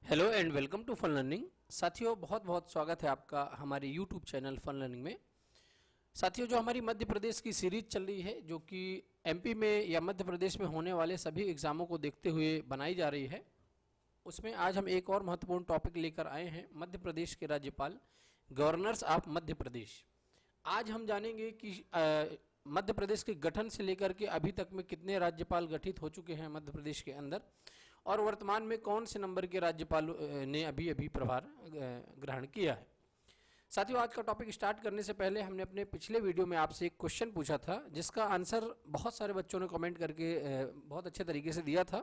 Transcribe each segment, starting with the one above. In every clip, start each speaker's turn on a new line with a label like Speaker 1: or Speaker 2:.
Speaker 1: Hello and welcome to fun learning. साथियों, बहुत बहुत स्वागत है आपका हमारे यूट्यूब चैनल फन लर्निंग में। साथियों, जो हमारी मध्य प्रदेश की सीरीज चल रही है, जो कि एमपी में या मध्य प्रदेश में होने वाले सभी एग्ज़ामों को देखते हुए बनाई जा रही है, उसमें आज हम एक और महत्वपूर्ण टॉपिक लेकर आए हैं, मध्य प्रदेश के राज्यपाल, गवर्नर्स ऑफ मध्य प्रदेश। आज हम जानेंगे कि मध्य प्रदेश के गठन से लेकर के अभी तक में कितने राज्यपाल गठित हो चुके हैं मध्य प्रदेश के अंदर, और वर्तमान में कौन से नंबर के राज्यपाल ने अभी अभी प्रभार ग्रहण किया है। साथियों, आज का टॉपिक स्टार्ट करने से पहले हमने अपने पिछले वीडियो में आपसे एक क्वेश्चन पूछा था, जिसका आंसर बहुत सारे बच्चों ने कमेंट करके बहुत अच्छे तरीके से दिया था।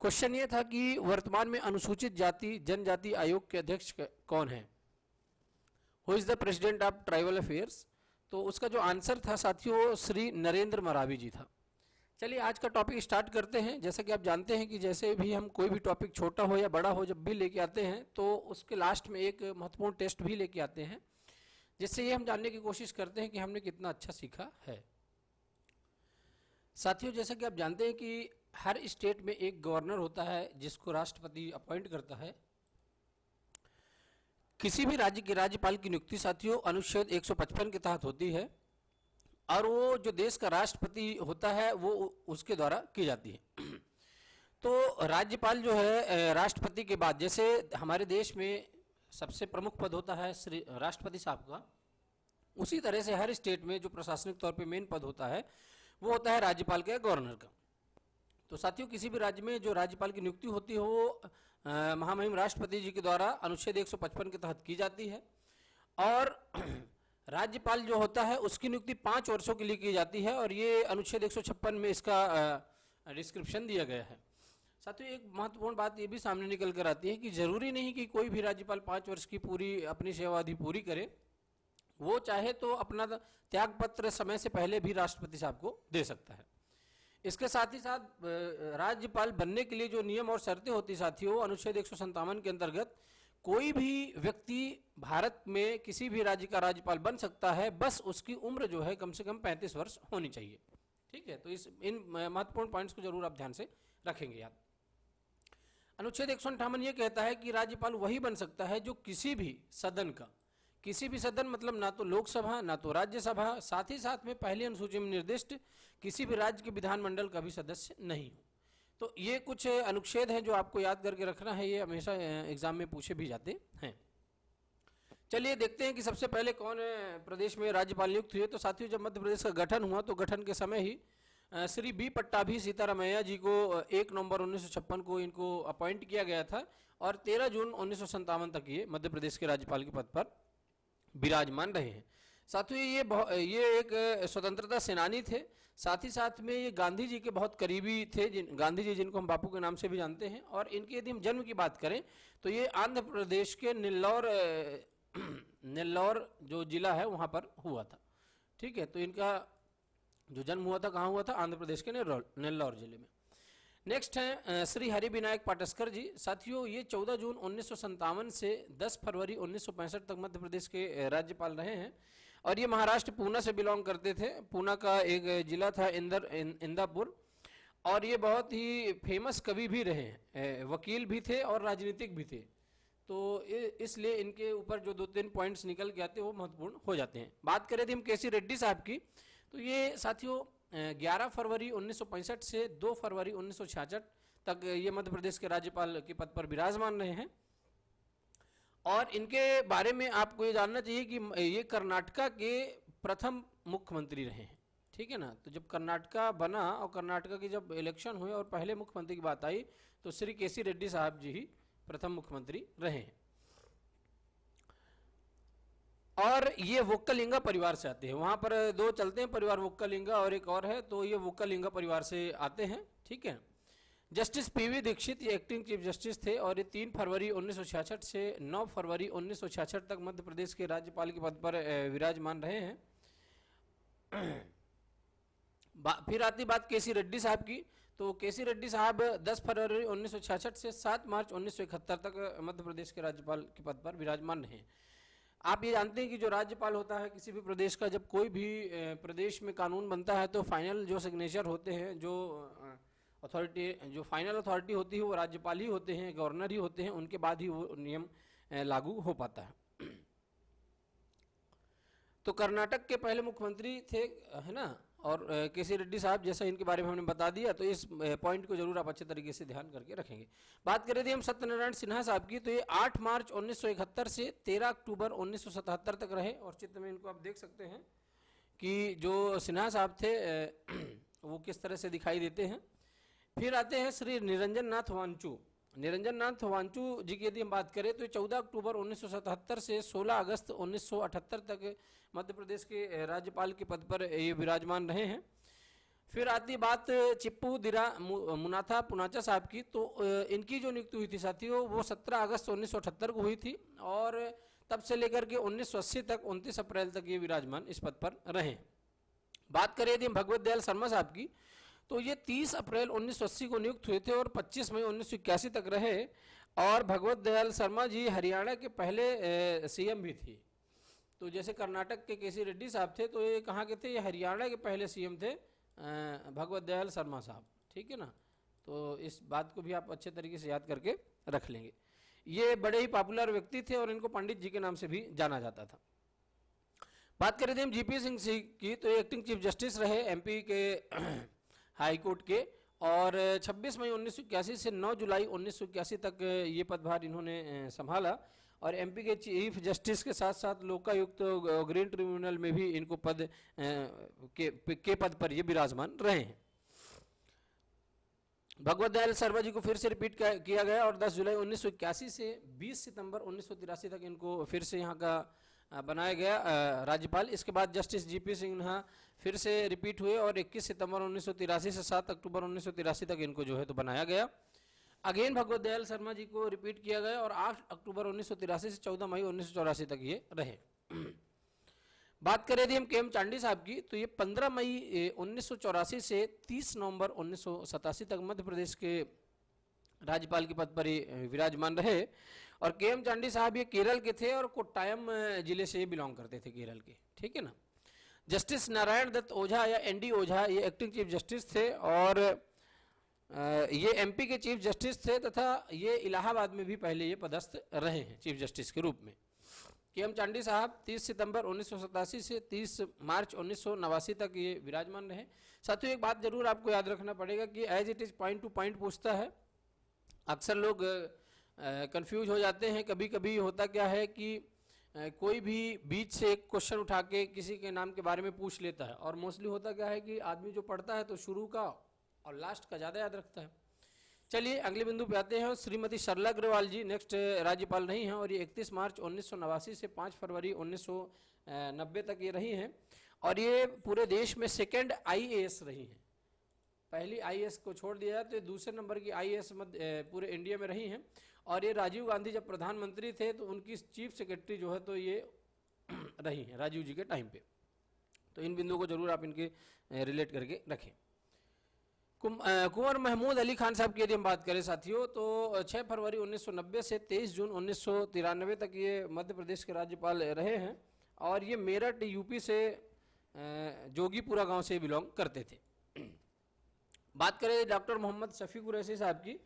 Speaker 1: क्वेश्चन ये था कि वर्तमान में अनुसूचित जाति जनजाति आयोग के अध्यक्ष कौन है, who is the president of tribal affairs. तो उसका जो आंसर था साथियों, श्री नरेंद्र मरावी जी था। चलिए आज का टॉपिक स्टार्ट करते हैं। जैसा कि आप जानते हैं कि जैसे भी हम कोई भी टॉपिक छोटा हो या बड़ा हो जब भी लेके आते हैं, तो उसके लास्ट में एक महत्वपूर्ण टेस्ट भी लेके आते हैं, जिससे ये हम जानने की कोशिश करते हैं कि हमने कितना अच्छा सीखा है। साथियों, जैसा कि आप जानते हैं कि हर स्टेट में एक गवर्नर होता है जिसको राष्ट्रपति अपॉइंट करता है। किसी भी राज्य के राज्यपाल की नियुक्ति साथियों अनुच्छेद 155 के तहत होती है, और वो जो देश का राष्ट्रपति होता है वो उसके द्वारा की जाती है। तो राज्यपाल जो है राष्ट्रपति के बाद, जैसे हमारे देश में सबसे प्रमुख पद होता है श्री राष्ट्रपति साहब का, उसी तरह से हर स्टेट में जो प्रशासनिक तौर पे मेन पद होता है वो होता है राज्यपाल का, गवर्नर का। तो साथियों, किसी भी राज्य में जो राज्यपाल की नियुक्ति होती है वो महामहिम राष्ट्रपति जी के द्वारा अनुच्छेद 155 के तहत की जाती है, और राज्यपाल जो होता है उसकी नियुक्ति 5 वर्षों के लिए की जाती है, और ये अनुच्छेद 156 में इसका डिस्क्रिप्शन दिया गया है। साथियों, एक महत्वपूर्ण बात ये भी सामने निकल कर आती है कि जरूरी नहीं कि कोई भी राज्यपाल 5 वर्ष की पूरी अपनी सेवा अवधि पूरी करे, वो चाहे तो अपना त्याग पत्र समय से पहले भी राष्ट्रपति साहब को दे सकता है। इसके साथ ही साथ राज्यपाल बनने के लिए जो नियम और शर्तें होती साथियों, अनुच्छेद 157 के अंतर्गत कोई भी व्यक्ति भारत में किसी भी राज्य का राज्यपाल बन सकता है, बस उसकी उम्र जो है कम से कम 35 वर्ष होनी चाहिए। ठीक है, तो इन महत्वपूर्ण पॉइंट्स को जरूर आप ध्यान से रखेंगे याद। अनुच्छेद 158 ये कहता है कि राज्यपाल वही बन सकता है जो किसी भी सदन का, किसी भी सदन मतलब ना तो लोकसभा ना तो राज्यसभा, साथ ही साथ में पहली अनुसूची में निर्दिष्ट किसी भी राज्य के विधानमंडल का भी सदस्य नहीं हो। तो ये कुछ अनुच्छेद हैं जो आपको याद करके रखना है, ये हमेशा एग्जाम में पूछे भी जाते हैं। चलिए देखते हैं कि सबसे पहले कौन प्रदेश में राज्यपाल नियुक्त हुए। तो साथियों, जब मध्य प्रदेश का गठन हुआ तो गठन के समय ही श्री बी पट्टाभी सीतारामैया जी को 1 नवंबर 1956 को इनको अपॉइंट किया गया था, और 13 जून 1957 तक ये मध्य प्रदेश के राज्यपाल के पद पर विराजमान रहे हैं। साथियों, ये एक स्वतंत्रता सेनानी थे, साथ ही साथ में ये गांधी जी के बहुत करीबी थे, गांधी जी जिनको हम बापू के नाम से भी जानते हैं। और इनके यदि हम जन्म की बात करें तो ये आंध्र प्रदेश के नेल्लौर जो जिला है वहाँ पर हुआ था। ठीक है, तो इनका जो जन्म हुआ था कहाँ हुआ था, आंध्र प्रदेश के नेल्लौर जिले में। नेक्स्ट है श्री हरि विनायक पाटस्कर जी। साथियों, ये 14 जून 1957 से 10 फरवरी 1965 तक मध्य प्रदेश के राज्यपाल रहे हैं, और ये महाराष्ट्र पूना से बिलोंग करते थे। पूना का एक जिला था इंदापुर, और ये बहुत ही फेमस कवि भी रहे हैं, वकील भी थे और राजनीतिक भी थे। तो इसलिए इनके ऊपर जो 2-3 पॉइंट्स निकल के आते हैं वो महत्वपूर्ण हो जाते हैं। बात करें थी हम केसी रेड्डी साहब की, तो ये साथियों 11 फरवरी 1965 से 2 फरवरी 1966 तक ये मध्य प्रदेश के राज्यपाल के पद पर विराजमान रहे हैं। और इनके बारे में आपको ये जानना चाहिए कि ये कर्नाटका के प्रथम मुख्यमंत्री रहे हैं। ठीक है ना, तो जब कर्नाटका बना और कर्नाटका की जब इलेक्शन हुए और पहले मुख्यमंत्री की बात आई तो श्री केसी रेड्डी साहब जी ही प्रथम मुख्यमंत्री रहे हैं। और ये वोक्कलिंगा परिवार से आते हैं। वहाँ पर 2 चलते हैं परिवार, वोक्कलिंगा और एक और है, तो ये वोक्कलिंगा परिवार से आते हैं। ठीक है, जस्टिस पीवी दीक्षित ये एक्टिंग चीफ जस्टिस थे, और ये 3 फरवरी 1966 से 9 फरवरी 1966 तक मध्य प्रदेश के राज्यपाल के पद पर विराजमान रहे हैं। फिर आती बात केसी रेड्डी साहब की। तो केसी रेड्डी साहब 10 फरवरी 1966 से 7 मार्च 1971 तक मध्य प्रदेश के राज्यपाल के पद पर विराजमान रहे। आप ये जानते हैं कि जो राज्यपाल होता है किसी भी प्रदेश का, जब कोई भी प्रदेश में कानून बनता है तो फाइनल जो सिग्नेचर होते हैं, जो अथॉरिटी, जो फाइनल अथॉरिटी होती है वो राज्यपाल ही होते हैं, गवर्नर ही होते हैं, उनके बाद ही वो नियम लागू हो पाता है। तो कर्नाटक के पहले मुख्यमंत्री थे, है ना, और केसी रेड्डी साहब, जैसा इनके बारे में हमने बता दिया, तो इस पॉइंट को जरूर आप अच्छे तरीके से ध्यान करके रखेंगे। बात करें थी हम सत्यनारायण सिन्हा साहब की, तो ये 8 मार्च 1971 से 13 अक्टूबर 1977 तक रहे, और चित्र में इनको आप देख सकते हैं कि जो सिन्हा साहब थे वो किस तरह से दिखाई देते हैं। फिर आते हैं श्री निरंजन नाथ वांचू। निरंजन नाथ वांचू जी की यदि हम बात करें तो 14 अक्टूबर 1977 से 16 अगस्त 1978 तक मध्य प्रदेश के राज्यपाल के पद पर ये विराजमान रहे हैं। फिर आती बात चिप्पू दिरा मुनाथा पुनाचा साहब की, तो इनकी जो नियुक्ति हुई थी साथियों वो 17 अगस्त 1978 को हुई थी, और तब से लेकर के 1980 तक 29 अप्रैल तक ये विराजमान इस पद पर रहे। बात करें यदि भगवत दयाल शर्मा साहब की, तो ये 30 अप्रैल 1980 को नियुक्त हुए थे और 25 मई 1981 तक रहे, और भगवत दयाल शर्मा जी हरियाणा के पहले सीएम भी थे। तो जैसे कर्नाटक के केसी रेड्डी साहब थे, तो ये कहाँ के थे, ये हरियाणा के पहले सीएम थे भगवत दयाल शर्मा साहब, ठीक है ना। तो इस बात को भी आप अच्छे तरीके से याद करके रख लेंगे। ये बड़े ही पॉपुलर व्यक्ति थे और इनको पंडित जी के नाम से भी जाना जाता था। बात करें थे हम जीपी सिंह की, तो ये एक्टिंग चीफ जस्टिस रहे एमपी के हाई कोर्ट के, और 26 मई 1981 से 9 जुलाई 1981 तक ये पदभार इन्होंने संभाला, और एमपी के चीफ जस्टिस के साथ साथ लोकायुक्त ग्रीन ट्रिब्यूनल में भी इनको पद के पद पर ये विराजमान रहे हैं। भगवत दयाल शर्मा जी को फिर से रिपीट किया गया, और 10 जुलाई 1981 से 20 सितंबर 1983 तक इनको फिर से यहाँ का बनाया गया राज्यपाल। इसके बाद जस्टिस जीपी सिन्हा फिर से रिपीट हुए, और 21 सितंबर 1983 से 7 अक्टूबर 1983 तक इनको जो है तो बनाया गया। अगेन भगवत दयाल शर्मा जी को रिपीट किया गया, और 8 अक्टूबर 1983 से 14 मई 1984 तक ये रहे। बात करें यदि हम केएम चांडी साहब की, तो ये 15 मई 1984 से 30 नवंबर 1987 तक मध्य प्रदेश के राज्यपाल के पद पर विराजमान रहे। और केएम चांडी साहब ये केरल के थे और कोट्टायम जिले से बिलोंग करते थे, केरल के, ठीक है ना। जस्टिस नारायण दत्त ओझा या एनडी ओझा ये एक्टिंग चीफ जस्टिस थे, और ये एमपी के चीफ जस्टिस थे, तथा ये इलाहाबाद में भी पहले ये पदस्थ रहे हैं चीफ जस्टिस के रूप में। केएम चांडी साहब 30 सितंबर 1987 से 30 मार्च 1989 तक ये विराजमान रहे। साथियों एक बात जरूर आपको याद रखना पड़ेगा कि as it is point to point पूछता है। अक्सर लोग कंफ्यूज हो जाते हैं, कभी कभी होता क्या है कि कोई भी बीच से एक क्वेश्चन उठा के किसी के नाम के बारे में पूछ लेता है, और मोस्टली होता क्या है कि आदमी जो पढ़ता है तो शुरू का और लास्ट का ज़्यादा याद रखता है। चलिए अगले बिंदु पे आते हैं। श्रीमती सरला अग्रवाल जी नेक्स्ट राज्यपाल रही हैं, और ये 31 मार्च 1989 से 5 फरवरी 1990 तक ये रही हैं, और ये पूरे देश में सेकेंड IAS रही हैं। पहली IAS को छोड़ दिया जाए तो दूसरे नंबर की IAS पूरे इंडिया में रही हैं, और ये राजीव गांधी जब प्रधानमंत्री थे तो उनकी चीफ सेक्रेटरी जो है तो ये रही हैं राजीव जी के टाइम पे। तो इन बिंदुओं को जरूर आप इनके रिलेट करके रखें। कुंवर महमूद अली खान साहब की यदि हम बात करें साथियों, तो 6 फरवरी 1990 से 23 जून 1993 तक ये मध्य प्रदेश के राज्यपाल रहे हैं, और ये मेरठ यूपी से जोगीपुरा गांव से बिलोंग करते थे। बात करें डॉक्टर मोहम्मद शफीक कुरैशी साहब की,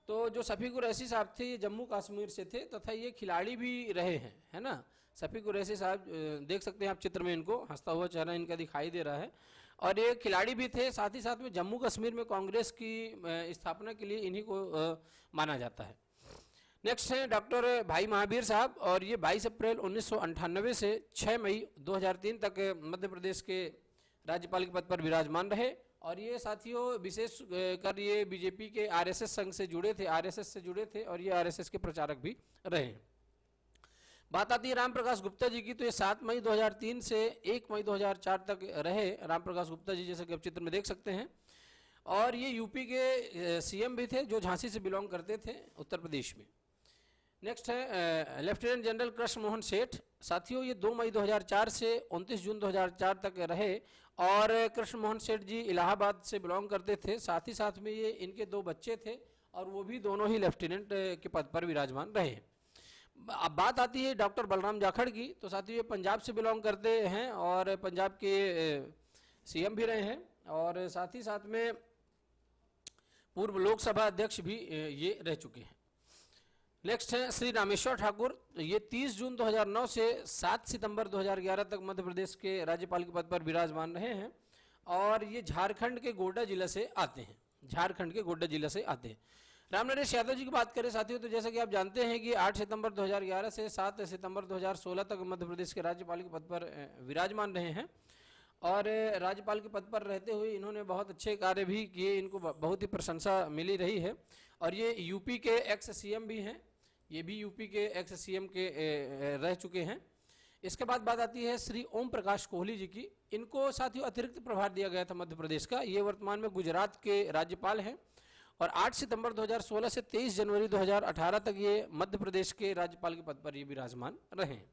Speaker 1: तो जो शफीक कुरैशी साहब थे ये जम्मू कश्मीर से थे, तथा ये खिलाड़ी भी रहे हैं, है ना। शफीक कुरैशी साहब देख सकते हैं आप चित्र में, इनको हंसता हुआ चेहरा इनका दिखाई दे रहा है, और ये खिलाड़ी भी थे। साथ ही साथ में जम्मू कश्मीर में कांग्रेस की स्थापना के लिए इन्हीं को माना जाता है। नेक्स्ट है डॉक्टर भाई महावीर साहब, और ये 22 अप्रैल 1998 से 6 मई 2003 तक मध्य प्रदेश के राज्यपाल के पद पर विराजमान रहे, और ये साथियों विशेष कर ये बीजेपी के RSS संघ से जुड़े थे, RSS से जुड़े थे, और ये RSS के प्रचारक भी रहे हैं। बात आती है राम प्रकाश गुप्ता जी की, तो ये 7 मई 2003 से 1 मई 2004 तक रहे राम प्रकाश गुप्ता जी, जैसे कि आप चित्र में देख सकते हैं, और ये यूपी के CM भी थे जो झांसी से बिलोंग करते थे उत्तर प्रदेश में। नेक्स्ट है लेफ्टिनेंट जनरल कृष्ण मोहन सेठ। साथियों ये 2 मई 2004 से 29 जून 2004 तक रहे, और कृष्ण मोहन सेठ जी इलाहाबाद से बिलोंग करते थे। साथ ही साथ में ये इनके 2 बच्चे थे, और वो भी दोनों ही लेफ्टिनेंट के पद पर विराजमान रहे। अब बात आती है डॉक्टर बलराम जाखड़ की, तो साथियों ये पंजाब से बिलोंग करते हैं, और पंजाब के CM भी रहे हैं, और साथ ही साथ में पूर्व लोकसभा अध्यक्ष भी ये रह चुके हैं। नेक्स्ट है श्री रामेश्वर ठाकुर, ये 30 जून 2009 से 7 सितंबर 2011 तक मध्य प्रदेश के राज्यपाल के पद पर विराजमान रहे हैं और ये झारखंड के गोड्डा जिला से आते हैं, झारखंड के गोड्डा जिला से आते हैं। रामनरेश यादव जी की बात करें साथियों, तो जैसा कि आप जानते हैं कि 8 सितंबर 2011 से 7 सितंबर 2016 तक मध्य प्रदेश के राज्यपाल के पद पर विराजमान रहे हैं और राज्यपाल के पद पर रहते हुए इन्होंने बहुत अच्छे कार्य भी किए, इनको बहुत ही प्रशंसा मिली रही है। और ये यूपी के एक्स सीएम भी हैं, ये भी यूपी के एक्स सीएम के रह चुके हैं। इसके बाद बात आती है श्री ओम प्रकाश कोहली जी की, इनको साथियों अतिरिक्त प्रभार दिया गया था मध्य प्रदेश का। ये वर्तमान में गुजरात के राज्यपाल हैं और 8 सितंबर 2016 से 23 जनवरी 2018 तक ये मध्य प्रदेश के राज्यपाल के पद पर ये विराजमान रहे हैं।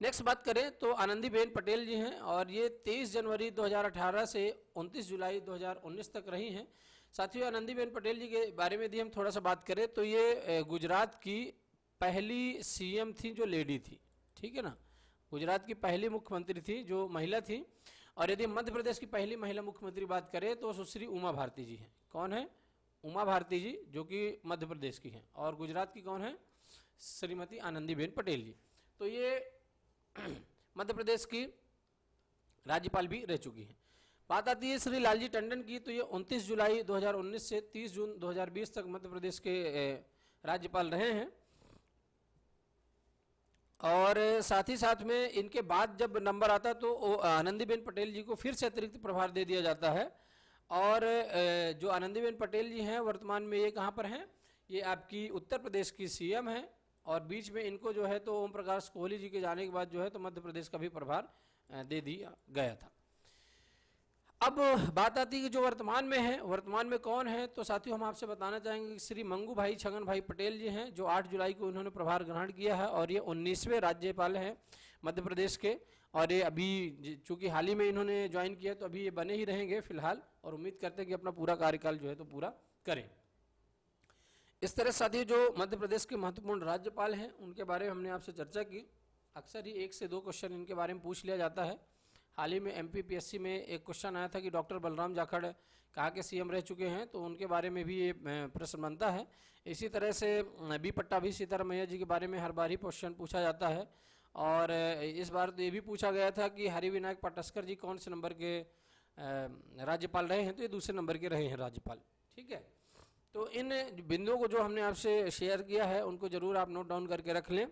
Speaker 1: नेक्स्ट बात करें तो आनंदीबेन पटेल जी हैं और ये 23 जनवरी 2018 से 29 जुलाई 2019 तक रही हैं। साथियों आनंदीबेन पटेल जी के बारे में यदि हम थोड़ा सा बात करें तो ये गुजरात की पहली सीएम थी जो लेडी थी, ठीक है ना, गुजरात की पहली मुख्यमंत्री थी जो महिला थी। और यदि मध्य प्रदेश की पहली महिला मुख्यमंत्री बात करें तो सुश्री उमा भारती जी हैं। कौन है? उमा भारती जी, जो कि मध्य प्रदेश की हैं। और गुजरात की कौन है? श्रीमती आनंदीबेन पटेल जी। तो ये मध्य प्रदेश की राज्यपाल भी रह चुकी हैं। बात आती है श्री लालजी टंडन की, तो ये 29 जुलाई 2019 से 30 जून 2020 तक मध्य प्रदेश के राज्यपाल रहे हैं। और साथ ही साथ में इनके बाद जब नंबर आता तो आनंदीबेन पटेल जी को फिर से अतिरिक्त प्रभार दे दिया जाता है। और जो आनंदीबेन पटेल जी हैं वर्तमान में ये कहाँ पर हैं? ये आपकी उत्तर प्रदेश की सीएम हैं और बीच में इनको जो है तो ओम प्रकाश कोहली जी के जाने के बाद जो है तो मध्य प्रदेश का भी प्रभार दे दिया गया था। अब बात आती है कि जो वर्तमान में है, वर्तमान में कौन है? तो साथियों हम आपसे बताना चाहेंगे कि श्री मंगू भाई छगन भाई पटेल जी हैं जो 8 जुलाई को इन्होंने प्रभार ग्रहण किया है और ये 19वें राज्यपाल हैं मध्य प्रदेश के। और ये अभी चूंकि हाल ही में इन्होंने ज्वाइन किया तो अभी ये बने ही रहेंगे फिलहाल और उम्मीद करते हैं कि अपना पूरा कार्यकाल जो है तो पूरा करें। इस तरह साथियों जो मध्य प्रदेश के महत्वपूर्ण राज्यपाल हैं उनके बारे में हमने आपसे चर्चा की। अक्सर ही 1 से 2 क्वेश्चन इनके बारे में पूछ लिया जाता है। हाल ही में MPPSC में एक क्वेश्चन आया था कि डॉक्टर बलराम जाखड़ कहाँ के सीएम रह चुके हैं, तो उनके बारे में भी ये प्रश्न बनता है। इसी तरह से बी पट्टाभी सीतारमैया जी के बारे में हर बार ही क्वेश्चन पूछा जाता है और इस बार तो ये भी पूछा गया था कि हरिविनायक पाटस्कर जी कौन से नंबर के राज्यपाल रहे हैं, तो ये दूसरे नंबर के रहे हैं राज्यपाल, ठीक है। तो इन बिंदुओं को जो हमने आपसे शेयर किया है उनको ज़रूर आप नोट डाउन करके रख लें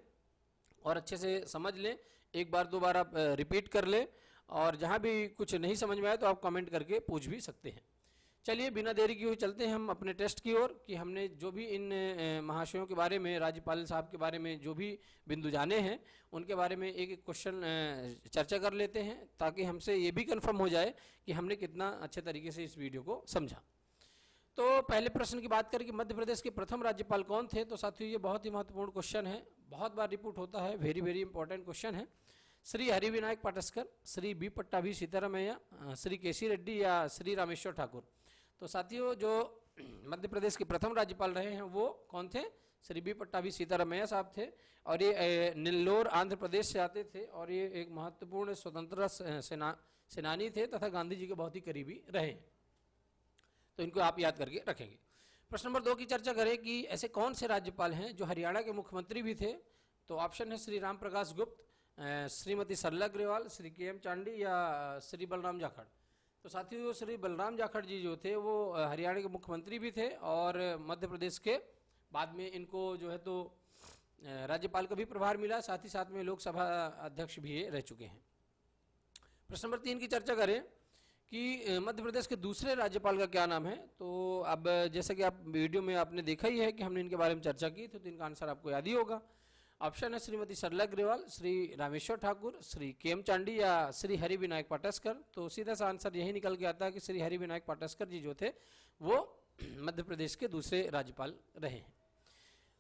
Speaker 1: और अच्छे से समझ लें, एक बार 2 बार आप रिपीट कर लें और जहाँ भी कुछ नहीं समझ में आए तो आप कमेंट करके पूछ भी सकते हैं। चलिए बिना देरी किए हुए चलते हैं हम अपने टेस्ट की ओर कि हमने जो भी इन महाशयों के बारे में, राज्यपाल साहब के बारे में जो भी बिंदु जाने हैं उनके बारे में एक एक क्वेश्चन चर्चा कर लेते हैं ताकि हमसे ये भी कंफर्म हो जाए कि हमने कितना अच्छे तरीके से इस वीडियो को समझा। तो पहले प्रश्न की बात करें कि मध्य प्रदेश के प्रथम राज्यपाल कौन थे, तो साथियों ये बहुत ही महत्वपूर्ण क्वेश्चन है, बहुत बार रिपीट होता है, वेरी वेरी इंपॉर्टेंट क्वेश्चन है। श्री हरिविनायक पाटस्कर, श्री बी पट्टाभी सीतारमैया, श्री केसी रेड्डी या श्री रामेश्वर ठाकुर। तो साथियों जो मध्य प्रदेश के प्रथम राज्यपाल रहे हैं वो कौन थे? श्री बी पट्टाभी सीतारमैया साहब थे और ये नेल्लोर आंध्र प्रदेश से आते थे और ये एक महत्वपूर्ण स्वतंत्रता सेनानी थे तथा गांधी जी के बहुत ही करीबी रहे, तो इनको आप याद करके रखेंगे। प्रश्न नंबर 2 की चर्चा करें कि ऐसे कौन से राज्यपाल हैं जो हरियाणा के मुख्यमंत्री भी थे, तो ऑप्शन है श्री राम प्रकाश गुप्त, श्रीमती सरला अग्रवाल, श्री KM चांडी या श्री बलराम जाखड़। तो साथियों श्री बलराम जाखड़ जी जो थे वो हरियाणा के मुख्यमंत्री भी थे और मध्य प्रदेश के बाद में इनको जो है तो राज्यपाल का भी प्रभार मिला, साथ ही साथ में लोकसभा अध्यक्ष भी रह चुके हैं। प्रश्न नंबर 3 की चर्चा करें कि मध्य प्रदेश के दूसरे राज्यपाल का क्या नाम है, तो अब जैसा कि आप वीडियो में आपने देखा ही है कि हमने इनके बारे में चर्चा की, तो इनका आंसर आपको याद ही होगा। ऑप्शन है श्रीमती सरला अग्रवाल, श्री रामेश्वर ठाकुर, श्री KM चांडी या श्री हरिविनायक पाटस्कर। तो सीधा सा आंसर यही निकल के आता है कि श्री हरिविनायक पाटस्कर जी जो थे वो मध्य प्रदेश के दूसरे राज्यपाल रहे हैं।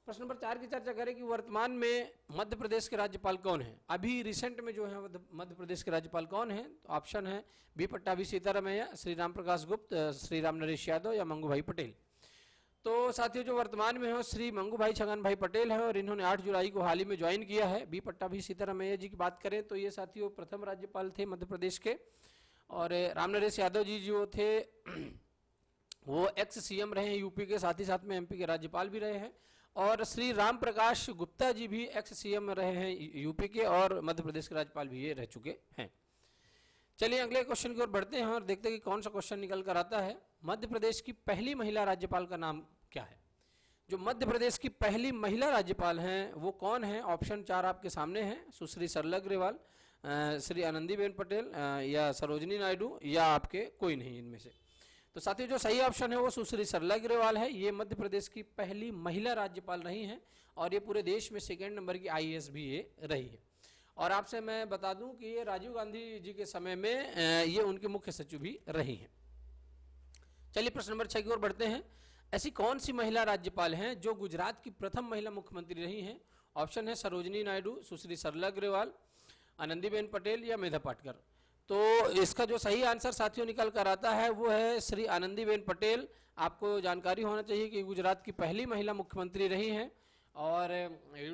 Speaker 1: प्रश्न नंबर 4 की चर्चा करें कि वर्तमान में मध्य प्रदेश के राज्यपाल कौन हैं, अभी रिसेंट में जो है मध्य प्रदेश के राज्यपाल कौन हैं। तो ऑप्शन है बी पट्टाभी सीतारमैया, श्री राम प्रकाश गुप्त, श्री रामनरेश यादव या मंगू भाई पटेल। तो साथियों जो वर्तमान में हो श्री मंगू भाई छगन भाई पटेल हैं और इन्होंने 8 जुलाई को हाल ही में ज्वाइन किया है। बी पट्टाभी सीतारमैया जी की बात करें तो ये साथियों प्रथम राज्यपाल थे मध्य प्रदेश के और रामनरेश यादव जी जो थे वो एक्स सीएम रहे हैं यूपी के, साथ ही साथ में एमपी के राज्यपाल भी रहे हैं। और श्री राम प्रकाश गुप्ता जी भी एक्स सीएम रहे हैं यूपी के, और मध्य प्रदेश के राज्यपाल भी ये रह चुके हैं। चलिए अगले क्वेश्चन की ओर बढ़ते हैं और देखते हैं कि कौन सा क्वेश्चन निकल कर आता है। मध्य प्रदेश की पहली महिला राज्यपाल का नाम क्या है? जो मध्य प्रदेश की पहली महिला राज्यपाल हैं वो कौन है? ऑप्शन 4 आपके सामने हैं। सुश्री सरला अग्रवाल, श्री आनंदीबेन पटेल, या सरोजनी नायडू, या आपके कोई नहीं इनमें से। तो साथियों जो सही ऑप्शन है वो सुश्री सरला अग्रवाल है। ये मध्य प्रदेश की पहली महिला राज्यपाल रही हैं और ये पूरे देश में सेकेंड नंबर की आईएएस भी ये रही है। और आपसे मैं बता दूं कि ये राजीव गांधी जी के समय में ये उनके मुख्य सचिव भी रही हैं। चलिए प्रश्न नंबर 6 की ओर बढ़ते हैं। ऐसी कौन सी महिला राज्यपाल हैं जो गुजरात की प्रथम महिला मुख्यमंत्री रही हैं? ऑप्शन है सरोजनी नायडू, सुश्री सरला अग्रवाल, आनंदीबेन पटेल, या मेधा पाटकर। तो इसका जो सही आंसर साथियों निकल कर आता है वो है श्री आनंदीबेन पटेल। आपको जानकारी होना चाहिए कि गुजरात की पहली महिला मुख्यमंत्री रही हैं और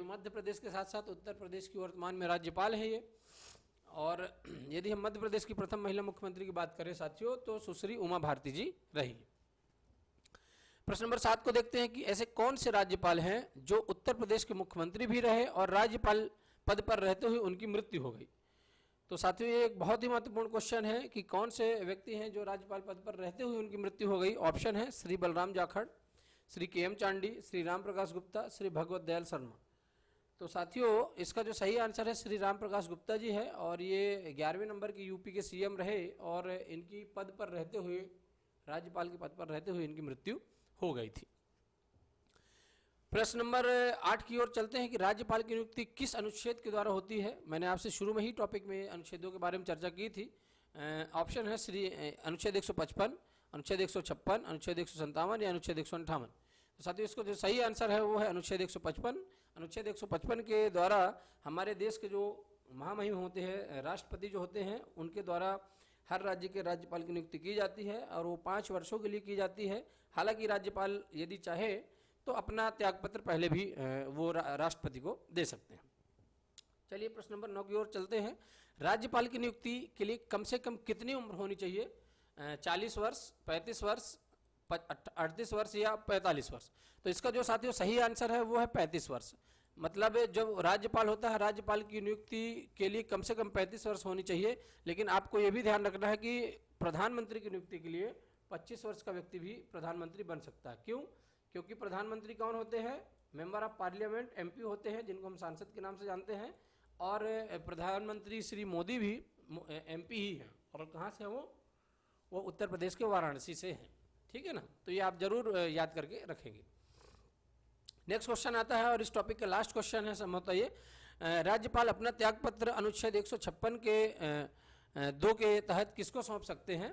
Speaker 1: मध्य प्रदेश के साथ साथ उत्तर प्रदेश की वर्तमान में राज्यपाल है ये। और यदि हम मध्य प्रदेश की प्रथम महिला मुख्यमंत्री की बात करें साथियों तो सुश्री उमा भारती जी रही। प्रश्न नंबर 7 को देखते हैं कि ऐसे कौन से राज्यपाल हैं जो उत्तर प्रदेश के मुख्यमंत्री भी रहे और राज्यपाल पद पर रहते हुए उनकी मृत्यु हो गई। तो साथियों ये एक बहुत ही महत्वपूर्ण क्वेश्चन है कि कौन से व्यक्ति हैं जो राज्यपाल पद पर रहते हुए उनकी मृत्यु हो गई। ऑप्शन है श्री बलराम जाखड़, श्री के.एम. चांडी, श्री राम प्रकाश गुप्ता, श्री भगवत दयाल शर्मा। तो साथियों इसका जो सही आंसर है श्री राम प्रकाश गुप्ता जी है और ये 11वें नंबर के यूपी के सीएम रहे और इनकी पद पर रहते हुए, राज्यपाल के पद पर रहते हुए इनकी मृत्यु हो गई थी। प्रश्न नंबर 8 की ओर चलते हैं कि राज्यपाल की नियुक्ति किस अनुच्छेद के द्वारा होती है। मैंने आपसे शुरू में ही टॉपिक में अनुच्छेदों के बारे में चर्चा की थी। ऑप्शन है श्री अनुच्छेद 155, अनुच्छेद 156, अनुच्छेद 157 या अनुच्छेद 158। तो साथियों इसको जो सही आंसर है वो है अनुच्छेद 155। अनुच्छेद 155 के द्वारा हमारे देश के जो महामहिम होते हैं, राष्ट्रपति जो होते हैं, उनके द्वारा हर राज्य के राज्यपाल की नियुक्ति की जाती है और वो 5 वर्षों के लिए की जाती है। हालांकि राज्यपाल यदि चाहे तो अपना त्यागपत्र पहले भी वो राष्ट्रपति को दे सकते हैं। चलिए प्रश्न नंबर 9 की ओर चलते हैं। राज्यपाल की नियुक्ति के लिए कम से कम कितनी उम्र होनी चाहिए? 40 वर्ष, 35 वर्ष, 38 वर्ष या 45 वर्ष। तो इसका जो साथियों सही आंसर है वो है 35 वर्ष। मतलब जब राज्यपाल होता है, राज्यपाल की नियुक्ति के लिए कम से कम 35 वर्ष होनी चाहिए। लेकिन आपको ये भी ध्यान रखना है कि प्रधानमंत्री की नियुक्ति के लिए 25 वर्ष का व्यक्ति भी प्रधानमंत्री बन सकता है। क्यों? क्योंकि प्रधानमंत्री कौन होते हैं? मेंबर ऑफ पार्लियामेंट, एमपी होते हैं, जिनको हम सांसद के नाम से जानते हैं। और प्रधानमंत्री श्री मोदी भी एमपी ही हैं। और कहाँ से हैं वो उत्तर प्रदेश के वाराणसी से हैं। ठीक है ना? तो ये आप जरूर याद करके रखेंगे। नेक्स्ट क्वेश्चन आता है और इस टॉपिक का लास्ट क्वेश्चन है संभवतः ये। राज्यपाल अपना त्यागपत्र अनुच्छेद 156 के 2 के तहत किसको सौंप सकते हैं?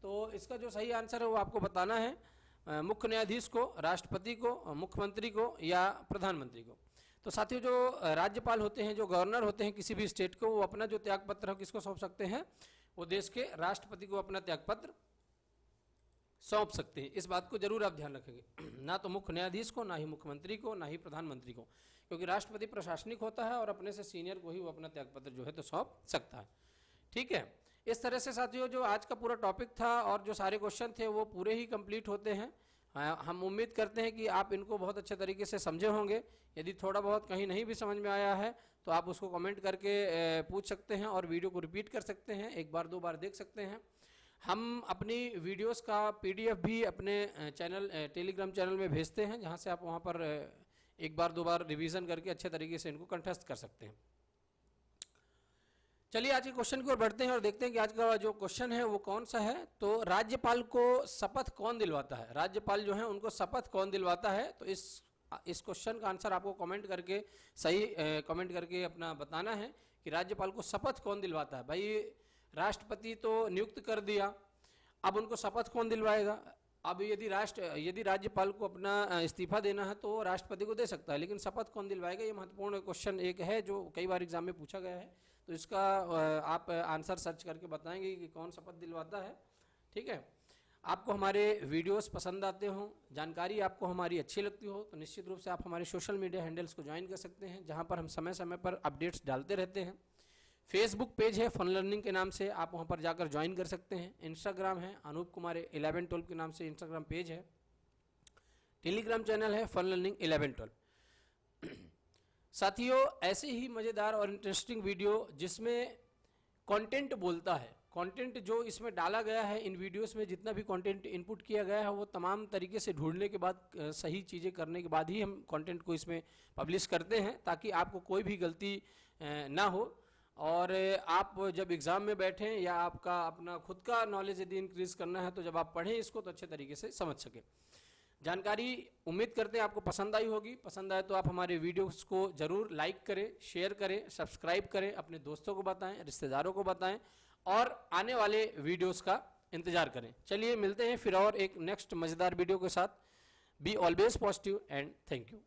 Speaker 1: तो इसका जो सही आंसर है वो आपको बताना है। मुख्य न्यायाधीश को, राष्ट्रपति को, मुख्यमंत्री को या प्रधानमंत्री को। तो साथियों जो राज्यपाल होते हैं, जो गवर्नर होते हैं किसी भी स्टेट को, वो अपना जो त्यागपत्र है किसको सौंप सकते हैं? वो देश के राष्ट्रपति को अपना त्यागपत्र सौंप सकते हैं। इस बात को जरूर आप ध्यान रखेंगे। ना तो मुख्य न्यायाधीश को, ना ही मुख्यमंत्री को, ना ही प्रधानमंत्री को, क्योंकि राष्ट्रपति प्रशासनिक होता है और अपने से सीनियर को ही वो अपना त्यागपत्र जो है तो सौंप सकता है। ठीक है, इस तरह से साथियों जो आज का पूरा टॉपिक था और जो सारे क्वेश्चन थे वो पूरे ही कंप्लीट होते हैं। हम उम्मीद करते हैं कि आप इनको बहुत अच्छे तरीके से समझे होंगे। यदि थोड़ा बहुत कहीं नहीं भी समझ में आया है तो आप उसको कमेंट करके पूछ सकते हैं और वीडियो को रिपीट कर सकते हैं, 1 बार 2 बार देख सकते हैं। हम अपनी वीडियोस का PDF भी अपने चैनल टेलीग्राम चैनल में भेजते हैं, जहां से आप वहां पर 1 बार 2 बार रिवीजन करके अच्छे तरीके से इनको कंठस्थ कर सकते हैं। चलिए आज के क्वेश्चन की ओर बढ़ते हैं और देखते हैं कि आज का जो क्वेश्चन है वो कौन सा है। तो राज्यपाल को शपथ कौन दिलवाता है? राज्यपाल जो है उनको शपथ कौन दिलवाता है? तो इस क्वेश्चन का आंसर आपको कमेंट करके सही कमेंट करके अपना बताना है कि राज्यपाल को शपथ कौन दिलवाता है। भाई राष्ट्रपति तो नियुक्त कर दिया, अब उनको शपथ कौन दिलवाएगा? अब यदि राज्यपाल को अपना इस्तीफा देना है तो राष्ट्रपति को दे सकता है, लेकिन शपथ कौन दिलवाएगा? ये महत्वपूर्ण क्वेश्चन एक है जो कई बार एग्जाम में पूछा गया है। तो इसका आप आंसर सर्च करके बताएंगे कि कौन शपथ दिलवाता है। ठीक है, आपको हमारे वीडियोस पसंद आते हो, जानकारी आपको हमारी अच्छी लगती हो तो निश्चित रूप से आप हमारे सोशल मीडिया हैंडल्स को ज्वाइन कर सकते हैं, जहां पर हम समय समय पर अपडेट्स डालते रहते हैं। फेसबुक पेज है फन लर्निंग के नाम से, आप वहाँ पर जाकर ज्वाइन कर सकते हैं। इंस्टाग्राम है अनूप कुमार 11-12 के नाम से इंस्टाग्राम पेज है। टेलीग्राम चैनल है फन लर्निंग 11-12। साथियों, ऐसे ही मज़ेदार और इंटरेस्टिंग वीडियो जिसमें कंटेंट बोलता है, कंटेंट जो इसमें डाला गया है, इन वीडियोस में जितना भी कंटेंट इनपुट किया गया है वो तमाम तरीके से ढूंढने के बाद, सही चीज़ें करने के बाद ही हम कंटेंट को इसमें पब्लिश करते हैं, ताकि आपको कोई भी गलती ना हो और आप जब एग्ज़ाम में बैठें या आपका अपना खुद का नॉलेज यदि इंक्रीज़ करना है तो जब आप पढ़ें इसको तो अच्छे तरीके से समझ सकें। जानकारी उम्मीद करते हैं आपको पसंद आई होगी। पसंद आए तो आप हमारे वीडियोस को ज़रूर लाइक करें, शेयर करें, सब्सक्राइब करें, अपने दोस्तों को बताएं, रिश्तेदारों को बताएं और आने वाले वीडियोस का इंतज़ार करें। चलिए मिलते हैं फिर और एक नेक्स्ट मज़ेदार वीडियो के साथ। Be always positive and thank you.